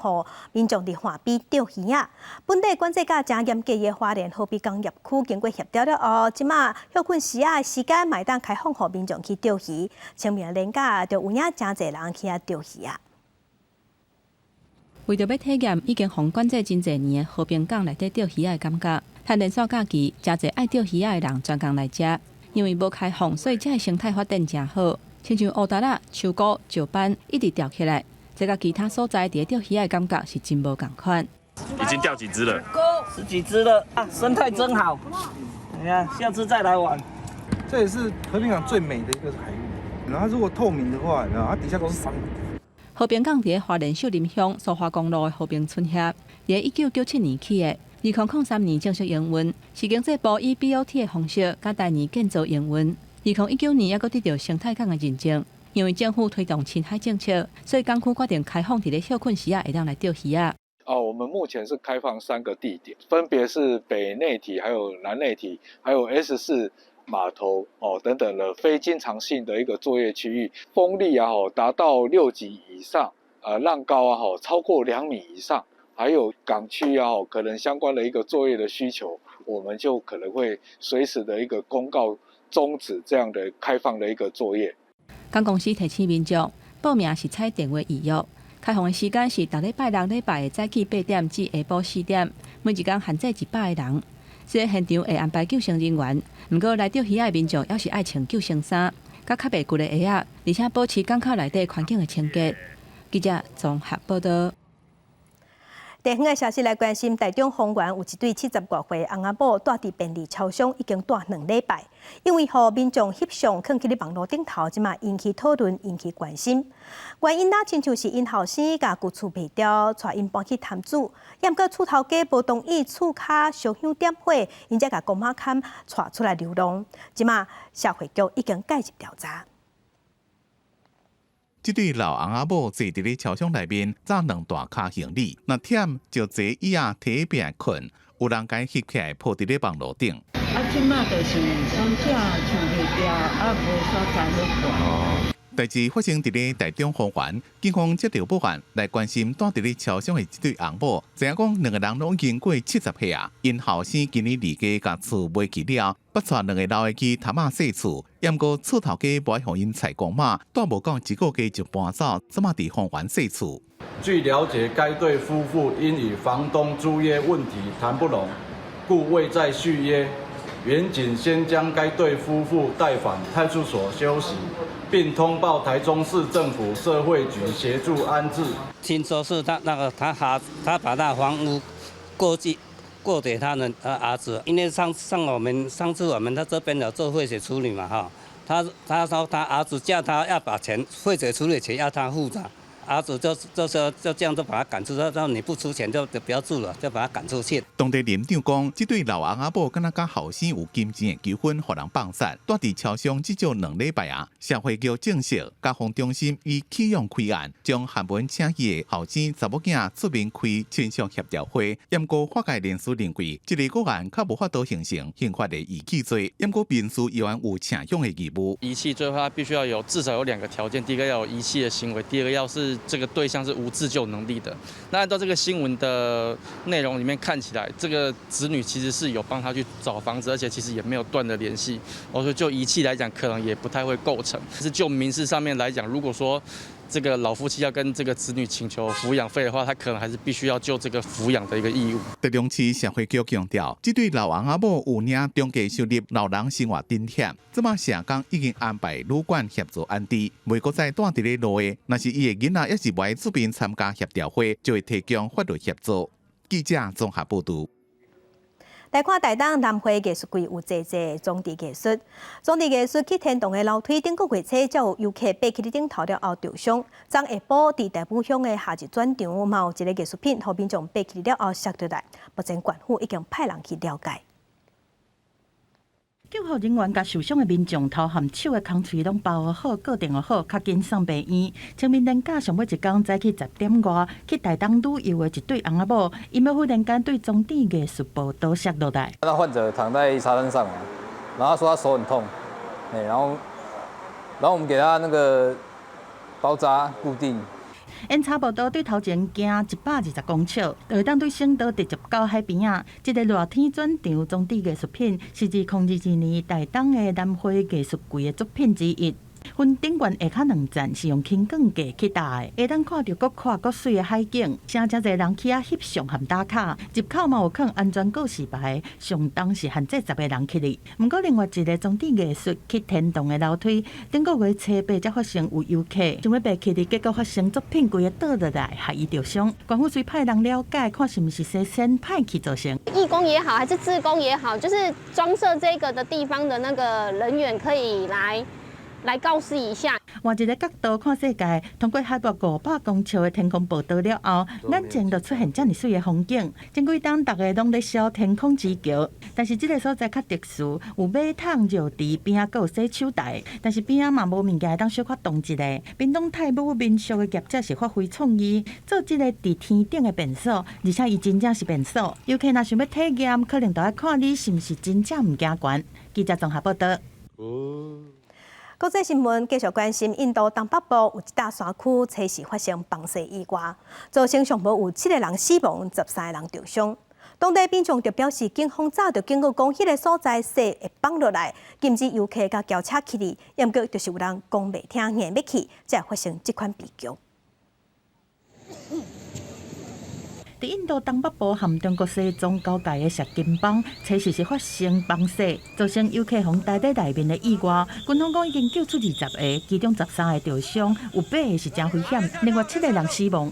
Speaker 1: 民众伫岸边钓鱼啊。本地管制甲真严格的花莲河滨工业区经过协调了后，即马休困时的时间嘛会当开放予民众去钓鱼。清明连假就有影真侪人去遐钓鱼啊。
Speaker 8: 为着要体验已经封管制真侪年的河滨港内底钓鱼的感觉，趁连续假期，真侪爱钓鱼的人专工来遮。因为无开放，所以遮的生态发展真好。亲像乌达啦、树菇、石斑一直钓起来，这甲其他所在伫钓鱼的感觉是真无共款。
Speaker 20: 已经钓几只了
Speaker 21: ？10几只了啊！生态真好，你看，下次再来玩。
Speaker 30: 这也是和平港最美的一个海域。然后它如果透明的话，然后它底下都是珊瑚。
Speaker 8: 和平港伫花莲秀林乡苏花公路的和平村遐，伫1997年起的，2003年正式营运，是经济部以 BOT 的方式，甲第二建造营运。2019年还佫得到生态港的认证。因为政府推动青海政策，所以港区决定开放伫咧休困时会当来钓鱼啊。
Speaker 3: 我们目前是开放3个地点，分别是北内体、还有南内体、还有 S4码头等等的非经常性的一个作业区域，风力达到6级以上，浪高超过2米以上，还有港区可能相关的一个作业的需求，我们就可能会随时的一个公告终止这样的开放的一个作业。
Speaker 8: 港公司提醒民众报名是采电话预约，开放的时间是逐礼拜6礼拜的早起8点至下晡4点，每一天限制100个人。这个现场会安排救生人员，不过来钓鱼的民众要是爱穿救生衫，甲较袂旧的鞋仔，而且保持港口内底环境的清洁。记者综合报道。
Speaker 1: 地方的消息来关心，台中丰原有一对70多岁翁仔某住伫便利超商，已经住2礼拜，因为互民众翕相放伫咧网络顶头，即嘛引起讨论，引起关心。原因亲像是因后生甲旧厝卖掉，带因搬去潭子，抑过厝头家无同意厝骹烧香点火，因才甲公妈坎带出来流浪。即嘛社会局已经介入调查。
Speaker 2: 这对老翁仔某坐伫咧超商内面，早2大卡行李，若忝就坐椅仔摕边困，有人甲伊翕起来铺伫咧网络顶。
Speaker 6: 即马就是乡下厝卖掉，无所在好看。
Speaker 2: 代志发生伫咧台中丰原，警方接到报案来关心住伫咧超商的一对翁某，知影讲2个人拢已经过70岁啊，因后生今年离家甲厝卖去了，捌带2个老的去潭仔洗厝，抑过厝头家无爱互因采公码，住无到1个月就搬走，即马伫丰原洗厝。
Speaker 4: 据了解，该对夫妇因与房东租约问题谈不拢，故未再续约。原警先将该对夫妇带返派出所休息，并通报台中市政府社会局协助安置。
Speaker 5: 听说是他把那房屋过给他的儿子，因为上次我们他这边有做废水处理嘛哈，他说他儿子叫他要把废水处理钱要他付的。儿子就这样就把他赶出，说你不出钱就不要住了，就把他赶出去。
Speaker 2: 当地林长讲，这对老翁仔某敢若甲后生有金钱的纠纷，互人放散，住伫超商至少2礼拜啊。社会局证实，家防中心已启用开案，将韩文请去的后生查某囝出面开亲属协调会。因过法界人士认为，这个个案较无法度形成刑法的遗弃罪。因过民事依然有请向的义务。
Speaker 12: 遗弃罪的话，必须要至少有2个条件：第一个要有遗弃的行为，第二个要是这个对象是无自救能力的。那按照这个新闻的内容里面看起来，这个子女其实是有帮他去找房子，而且其实也没有断的联系。我说就遗弃来讲，可能也不太会构成。但是就民事上面来讲，如果说这个老夫妻要跟这个子女请求抚养费的话，他可能还是必须要就这个抚养的一个义务。
Speaker 2: 台中市社会局强调，这对老翁仔某有领中介收入老人生活津贴，即马社工已经安排旅馆协助安置，袂阁再住伫咧路的。若是伊的囡仔要是袂出面参加协调会，就会提供法律协助。记者综合报道。
Speaker 1: 来看台东南花艺术季有济装置艺术，装置艺术去天洞的楼梯顶个月初，才有游客爬起伫顶头了后受伤。昨下晡伫大埔乡的夏日转场，嘛有一个艺术品，互民众爬起了后摔落来。目前县府已经派人去了解。
Speaker 6: 救护人员甲受伤的民众头含手的空喙拢包好好，固定好，较紧送病院。清明连假上尾一天早起10点外，去台东旅游的一对翁仔某，因要忽然间对装置艺术部倒摔落来。
Speaker 20: 那患者躺在沙滩上嘛，然后他说他手很痛，然后我们给他那个包扎固定。
Speaker 6: 因差不多对头前行120公尺，就会当对省道直接到海边啊。这个热天转场装置艺术品，是2022年台东的南花艺术季的作品之一。分顶悬下骹2站是用轻钢架去搭的，会当看到搁水的海景，真侪人去遐翕相和打卡。入口嘛有放安全告示牌，上当是限制10个人去哩。不过另外一个装置艺术去天洞的楼梯，顶个月初8才发生有游客想要爬去哩，结果发生作品规个倒落来，害伊受伤。官府虽派人了解，看是不是先派去造成。
Speaker 22: 义工也好，还是志工也好，就是装设这个的地方的那个人员可以来
Speaker 7: 来告知一下。
Speaker 6: 换一个角度看世界，通过海拔500公尺的天空步道了后，咱前就出现这么水的风景。前几冬大家拢咧烧天空之桥，但是这个所在较特殊，有马桶、尿池边啊，还有洗手台，但是边啊嘛无物件当小可动一下。屏东泰武民俗的业者是发挥创意，做这个伫天顶的便所，而且伊真正是便所。游客若想要体验，可能就要看你是毋是真正唔惊悬。记者综合报道。
Speaker 1: 国际新闻继续关心，印度东北部有一大山区测试发生放射意外，造成上无有7个人死亡，13个人重伤。当地民众就表示，警方早就警告讲，迄个所在雪会放落来，禁止游客甲轿车去哩。不过就是有人讲袂听，硬要去，才会发生这款悲剧。伫印度东北部含中国西藏交界的石金邦，测试是发生放射，造成游客房待在内面的意外。军方讲已经救出20个，其中13个受伤，有8个是真危险，另外7个人死亡。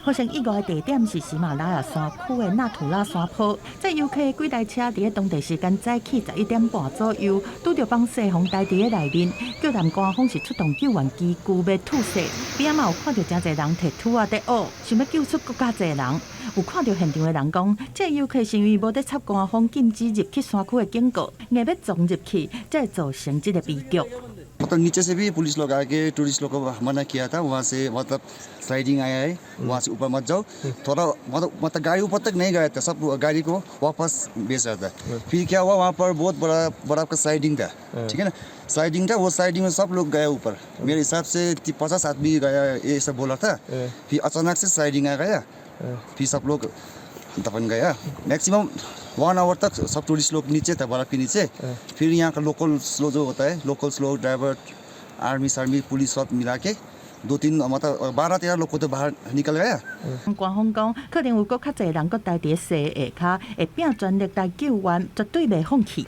Speaker 1: 发生意外的地点是喜马拉雅山区的纳土拉山坡，在游客的几台车伫当地时间早起11点半左右，拄着放射风待伫内面，救援官方是出动救援机具要吐射，边仔嘛有看到真侪人摕土啊在学，想要救出更加侪人。有看到现场的人讲，这游客是因为无得插官方禁止入去山区的警告，硬要撞入去，才造成这个悲剧。
Speaker 9: मतलब नीचे से भी पुलिस लोग आके टूरिस्ट लोग को मना किया था वहाँ से मतलब स्लाइडिंग आया है वहाँ से ऊपर मत जाओ थोड़ा मतलब गाड़ी ऊपर तक नहीं गया था सब गाड़ी को वापस भेज रहा था फिर क्या हुआ वहाँ पर बहुत बड़ा का स्लाइडिंग था ठीक है ना स्लाइडिंग था वो स्लाइडिंग में सब लोग गए ऊपर मेरे हिसाब से 50 आदमी गया ये सब बोला था फिर अचानक से स्लाइडिंग आ गया फिर सब लोग दफन गया मैक्सिमम 1 आवर तक सब टूरिस्ट लोग नीचे था बर्फ के नीचे फिर यहाँ का लोकल स्लो जो होता है local slow driver army police सब मिला के 2-3 मतलब 12-13 लोग को तो बाहर निकल गया。
Speaker 6: 官方讲，可能有搁较侪人搁待伫雪下骹，会拼全力来救援，绝对袂放弃。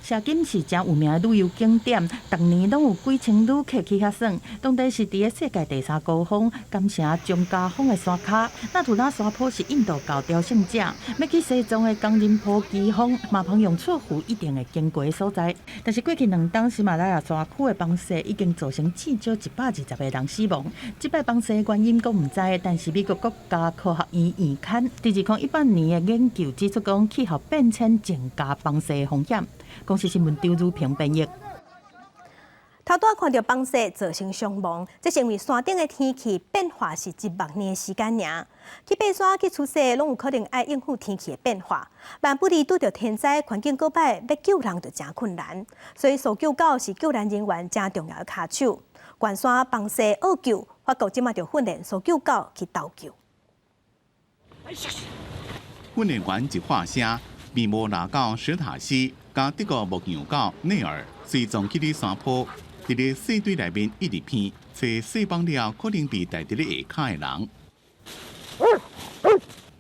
Speaker 6: 石金是真有名的旅游景点，逐年拢有几千旅客去遐耍。当地是伫世界第3高峰，甘城张家峰的山骹。纳土拉山坡是印度教朝圣者，要去西藏的冈仁波齐峰，嘛旁用错湖一定会经过的所在。但是过去2冬喜马拉雅山区的放射已经造成至少120个人死亡。这摆放射的原因佫唔知，但是美国国家科学院院刊伫2018年的研究指出，讲气候变迁增加放射风险。公司新闻周如平编译。头拄看到放射造成伤亡，这是因为山顶的天气变化是100年的时间尔。去爬山去出世，拢有可能爱应付天气的变化。万不离拄着天灾，环境搁歹，要救人就真困难。所以搜救狗是救援人员真重要的卡手。关山放射恶救，法国即马就训练搜救狗去斗救。
Speaker 2: 训练员一话声，密摩拿狗史塔西甲德国牧羊狗内尔随从去哩山坡，伫咧细堆内面一直片，找细帮了可能被带伫咧下骹的人。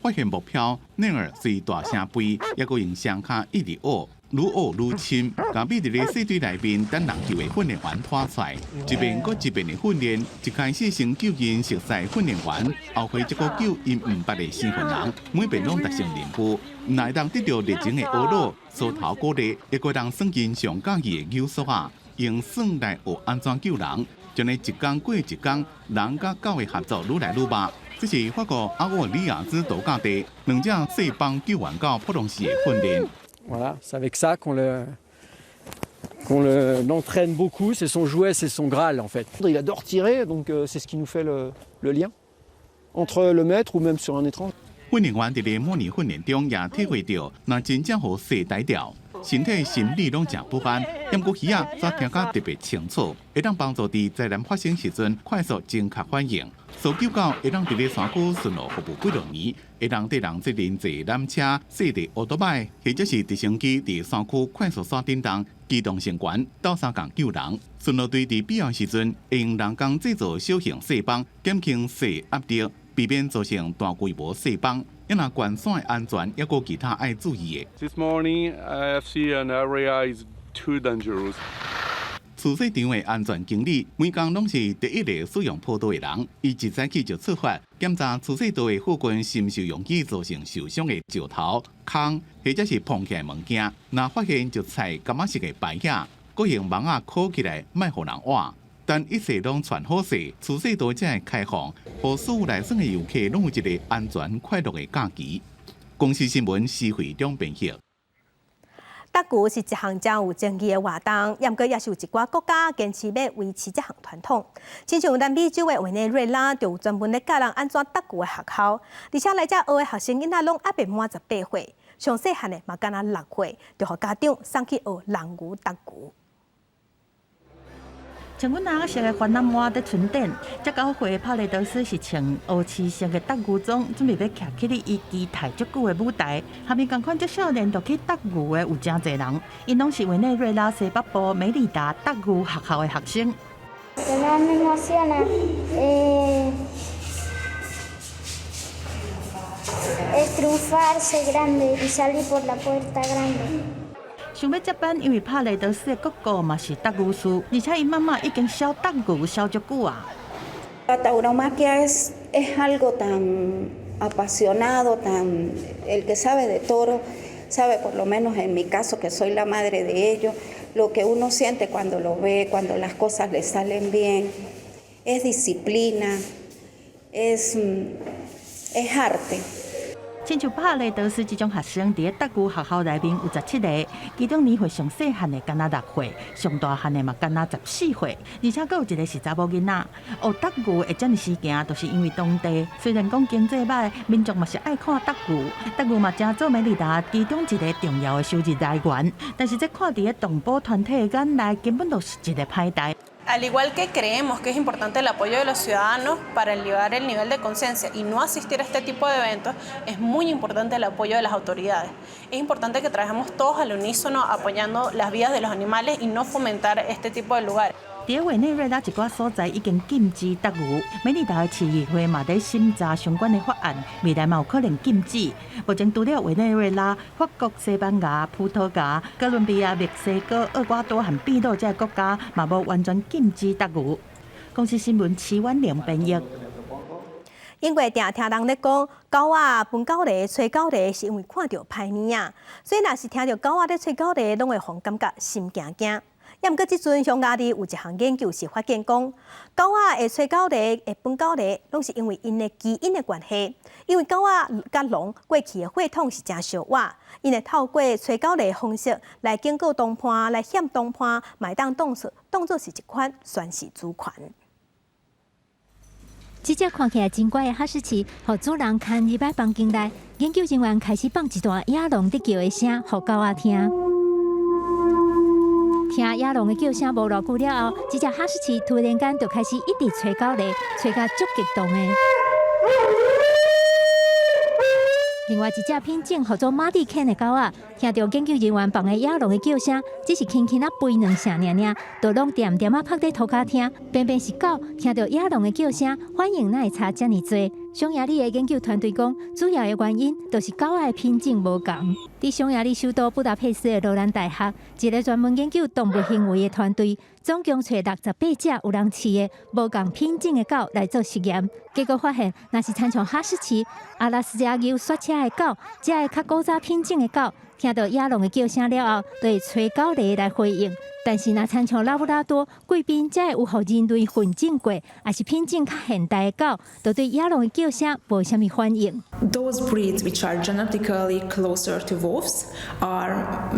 Speaker 2: 发现目标，内尔随大声吠，还佫用双脚一直学，愈学愈深，甲被伫咧细堆内面等人救的训练员拖出来，一遍搁一遍的训练，一开始先救因熟悉训练员，后回再个救因毋捌的新训人，每遍拢达成任务，乃当得到热情的学老，梳头鼓励，还佫当算因上喜意的优素啊，用算来学安怎救人，将呢一天过一天，人甲狗的合作愈来愈密。这是法国阿沃里亚兹度假地2只细帮救援狗普隆斯的训练。
Speaker 10: Voilà, c'est avec ça qu'on l'entraîne beaucoup. C'est son jouet, c'est son Graal en fait. Il adore tirer, donc c'est ce qui nous fait le lien entre le maître ou même sur un étrange.
Speaker 2: 训练员伫咧模拟训练中也体会到，若真正好细呆掉，身体心理拢真不安，不过耳仔则听甲特别清楚，会当帮助伫灾难发生时阵快速正确反应。搜救狗会当伫咧山区顺路服务几落年，会当对人责任坐缆车、细地奥多摆，或者是直升机伫山区快速山顶动机动性悬，斗相共救人。顺路队伫必要时阵，会用人工制造小型细帮，减轻细压力，避免造成大规模细帮。因若悬山的安全，还有其他爱注意的。
Speaker 11: This morning I have seen an area is too dangerous.
Speaker 2: 饲养场的安全经理每工拢是第一个使用坡道的人，伊一早起就出发检查饲养道的附近是毋是容易造成受伤的石头、空或者是碰起来物件，若发现就采感觉式的白影，搁用网仔箍起来，莫互人挖。但一切拢全好势，饲养道才会开放，互所有来耍的游客拢有一个安全快乐的假期。公司新闻施会长编辑。
Speaker 1: 搭牛是一项真有争议的活动，不过也是有一寡国家坚持要维持这项传统。亲像南美洲的委内瑞拉，就有专门咧教人安怎搭牛的学校，而且来这学的学生囡仔拢还未满18岁，上细汉的嘛敢若6岁，就互家长送去学人牛搭牛。
Speaker 6: 像阮阿熟的番南娃在春典，这9岁的帕雷德斯是穿乌漆色的搭牛装，准备要徛起哩伊期待足久的舞台。下面共款这少年就去搭牛的有真侪人，因拢是委内瑞拉西北部美里达搭牛学校的学生。想要接班，因为帕雷德斯的哥哥嘛是搭牛师，而且伊妈妈已经教搭牛教足久啊。
Speaker 7: La tauromaquia es algo tan apasionado, tan el que sabe de toro sabe, por lo menos en mi caso que soy la madre de ellos, lo que uno siente cuando lo ve, cuando las cosas le salen bien, es disciplina, es arte.
Speaker 6: 亲像帕雷德斯这种学生，伫搭牛学校内面有17个，其中年岁上细汉的敢若6岁，上大汉的嘛敢若14岁，而且阁有一个是查某囡仔。学搭牛会遮尔时行，都是因为当地虽然讲经济歹，民众嘛是爱看搭牛，搭牛嘛正做美利达其中一个重要的收入来源。但是这看伫个动保团体的眼内，根本就是一个歹代。
Speaker 11: Al igual que creemos que es importante el apoyo de los ciudadanos para elevar el nivel de conciencia y no asistir a este tipo de eventos, es muy importante el apoyo de las autoridades. Es importante que trabajemos todos al unísono apoyando las vidas de los animales y no fomentar este tipo de lugares.
Speaker 6: 伫委内瑞拉一寡所在已经禁止搭牛，美利达的市议会嘛在审查相关的法案，未来嘛有可能禁止。目前除了委内瑞拉、法国、西班牙、葡萄牙、哥伦比亚、墨西哥、厄瓜多和秘鲁这些国家嘛无完全禁止搭牛。公司新闻齐婉玲编译。
Speaker 1: 因为常听人咧讲，狗仔分狗犁、吹狗犁，是因为看到歹物啊，所以若是听到狗仔咧吹狗犁，拢会互感觉心惊惊。也毋过，即阵匈牙利有一项研究是发现讲，狗仔会吹狗犁、会分狗犁，拢是因为因的基因的关系。因为狗仔甲龙过去的血统是真相活，因会透过吹狗犁的方式来经过同伴、来险同伴，买当当作是一款宣示主权。
Speaker 22: 这只看起来真乖的哈士奇，互主人牵入来房间内，研究人员开始放一段野狼在叫的声，互狗仔听。听野狼的叫声无偌久了后，这只哈士奇突然间就开始一直吹狗犁，吹甲足激动的。另外一只品种叫做马蒂肯的狗仔，听到研究人员放的野狼的叫声，只是轻轻飞2声尔尔，就拢点点趴在涂骹听。偏偏是狗听到野狼的叫声，反应哪会差遮尔多？匈牙利的研究团队讲，主要的原因就是狗仔的品种无同。伫匈牙利首都布达佩斯的罗兰大学，一个专门研究动物行为的团队，总共找68只有人饲的无同品种的狗来做实验，结果发现，若是参像哈士奇、阿拉斯加牛雪车的狗，这个较古早品种的狗，听到野狼的叫声了后，就会吹狗犁来回应。但是，若参像拉布拉多、贵宾这个有互人类混种过，也是品种较现代的狗，就对野狼的叫声无啥物反应。
Speaker 23: Those breeds which are genetically closer to wolves are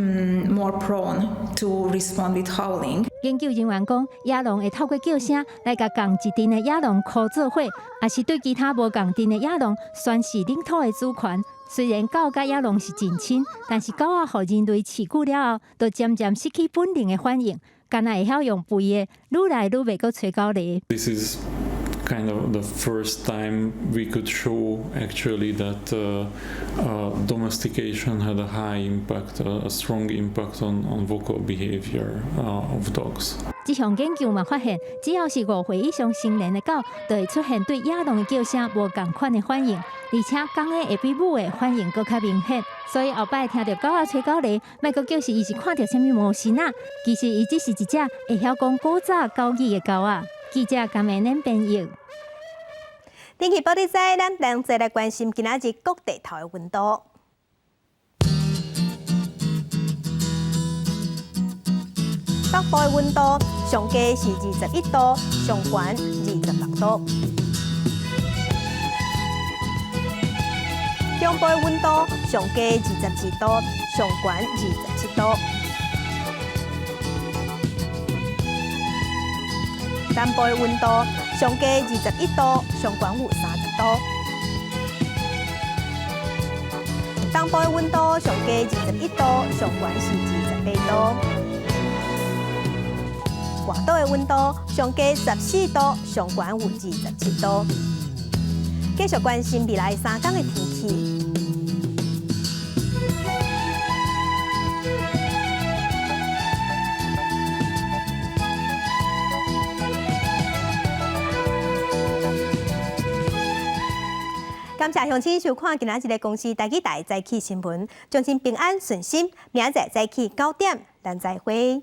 Speaker 23: more prone to respond with howling.
Speaker 22: 研究人员讲，野狼会透过叫声来甲共一阵的野狼靠做伙，也是对其他无共阵的野狼宣示领土的主权。虽然狗甲野狼是近亲，但是狗仔互人类饲久了后，就渐渐失去本能的反应，敢若会晓用吠的，愈来愈袂阁吹狗犁。
Speaker 24: This is
Speaker 14: kind of the first time we could show actually that domestication had a high impact, a strong impact on vocal behavior of dogs.
Speaker 22: 这项研究嘛发现，只要是5岁以上成年的狗，就会出现对野狼的叫声无同款的反应，而且公的会比母的反应更较明显。所以后摆听到狗仔吹狗螺，莫阁叫是伊是看到啥物模型啊，其实伊只是一只会晓讲古早狗语的狗仔。记者感恩恁编译。
Speaker 1: 天气报道在，咱同齐来关心今仔日各地头的温度。北部的温度上低是21度，上悬26度。中部的温度上低27度，上悬27度。南部的温度上低21度，上悬有30度。东部的温度上低21度，上悬是28度。外岛的温度上低14度，上悬有27度。继续关心未来3天的天气。感谢乡亲收看今仔日的公司台语台早起新闻，祝您平安顺心，明仔早起9点，咱再会。